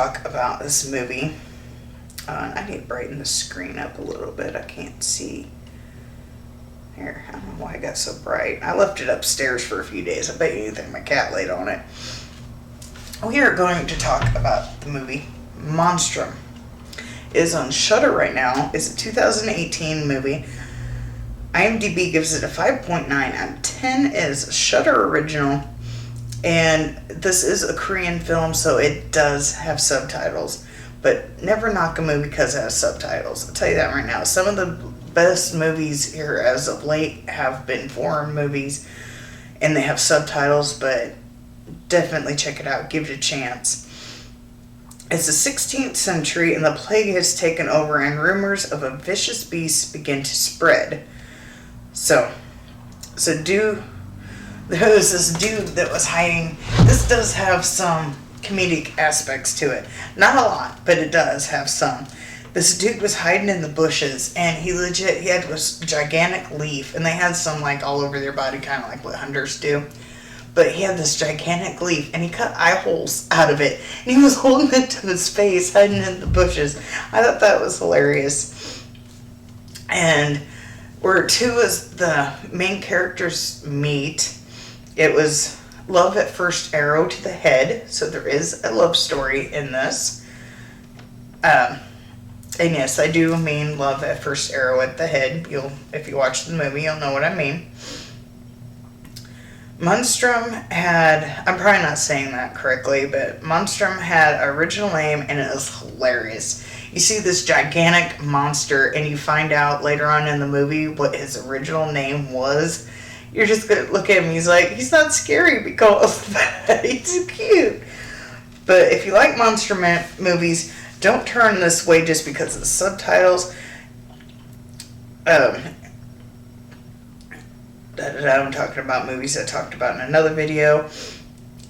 talk about this movie. I need to brighten the screen up a little bit. I can't see. Here, I don't know why it got so bright. I left it upstairs for a few days. I bet you anything my cat laid on it. We are going to talk about the movie Monstrum. It is on Shudder right now. It's a 2018 movie. IMDb gives it a 5.9 out of 10. It is a Shudder original. And this is a Korean film, so it does have subtitles. But never knock a movie because it has subtitles. I'll tell you that right now. Some of the best movies here as of late have been foreign movies, and they have subtitles, but definitely check it out. Give it a chance. It's the 16th century, and the plague has taken over, and rumors of a vicious beast begin to spread. So there was this dude that was hiding. This does have some comedic aspects to it. Not a lot, but it does have some. This dude was hiding in the bushes, and he had this gigantic leaf, and they had some like all over their body, kind of like what hunters do. But he had this gigantic leaf, and he cut eye holes out of it, and he was holding it to his face, hiding in the bushes. I thought that was hilarious. And where two of the main characters meet, it was love at first arrow to the head, so there is a love story in this. And yes, I do mean love at first arrow at the head. If you watch the movie, you'll know what I mean. Monstrum had, I'm probably not saying that correctly, but Monstrum had an original name, and it was hilarious. You see this gigantic monster, and you find out later on in the movie what his original name was. You're just going to look at him, he's not scary because of that. He's cute. But if you like monster movies, don't turn this way just because of the subtitles. I'm talking about movies I talked about in another video.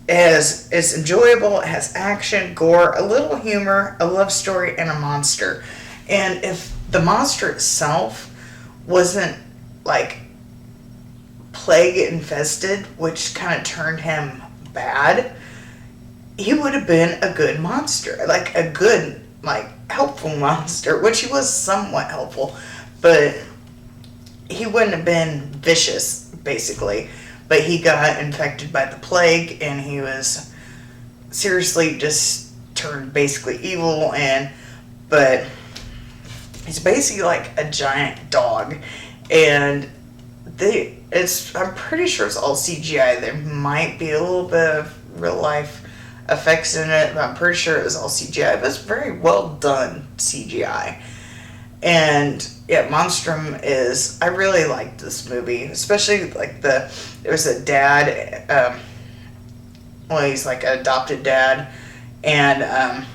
It's enjoyable. It has action, gore, a little humor, a love story, and a monster. And if the monster itself wasn't like plague infested, which kind of turned him bad, he would have been a good monster, like a good, like helpful monster, which he was somewhat helpful, but he wouldn't have been vicious, basically. But he got infected by the plague, and he was seriously just turned basically evil, but he's basically like a giant dog, and I'm pretty sure it's all CGI. There might be a little bit of real life effects in it, but I'm pretty sure it was all CGI. But it's very well done CGI. And yeah, Monstrum I really liked this movie, especially like there was a dad, he's like an adopted dad, and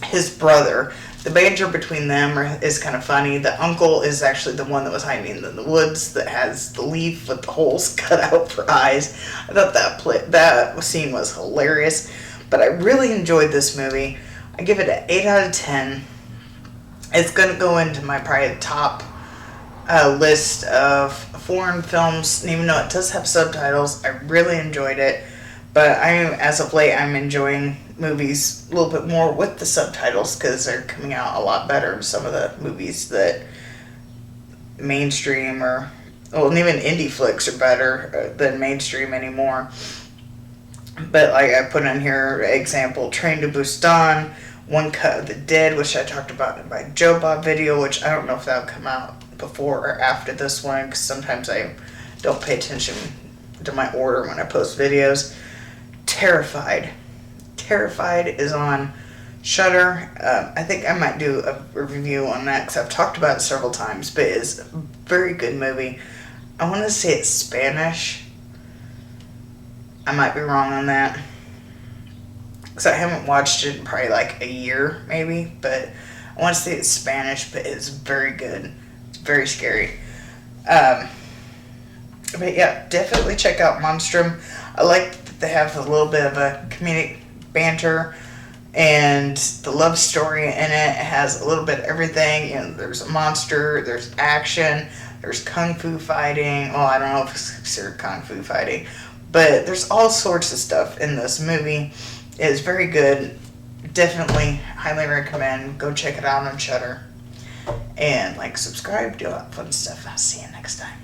his brother. The banter between them is kind of funny. The uncle is actually the one that was hiding in the woods that has the leaf with the holes cut out for eyes. I thought that scene was hilarious. But I really enjoyed this movie. I give it an 8 out of 10. It's going to go into my probably top list of foreign films. And even though it does have subtitles, I really enjoyed it. But as of late, I'm enjoying movies a little bit more with the subtitles because they're coming out a lot better than some of the movies that mainstream and even indie flicks are better than mainstream anymore. But like I put in here, example, Train to Busan, One Cut of the Dead, which I talked about in my Joe Bob video, which I don't know if that'll come out before or after this one because sometimes I don't pay attention to my order when I post videos. Terrified is on Shudder. I think I might do a review on that because I've talked about it several times, but it's a very good movie. I want to say it's Spanish. I might be wrong on that because I haven't watched it in probably like a year maybe, but I want to say it's Spanish, but it's very good. It's very scary. But yeah, definitely check out Monstrum. I like that they have a little bit of a comedic banter, and the love story in it has a little bit of everything. There's a monster, there's action, there's kung fu fighting. Well, I don't know if it's considered kung fu fighting, but there's all sorts of stuff in this movie. It is very good. definitely highly recommend. Go check it out on Shudder. And like, subscribe, do all that fun stuff. I'll see you next time.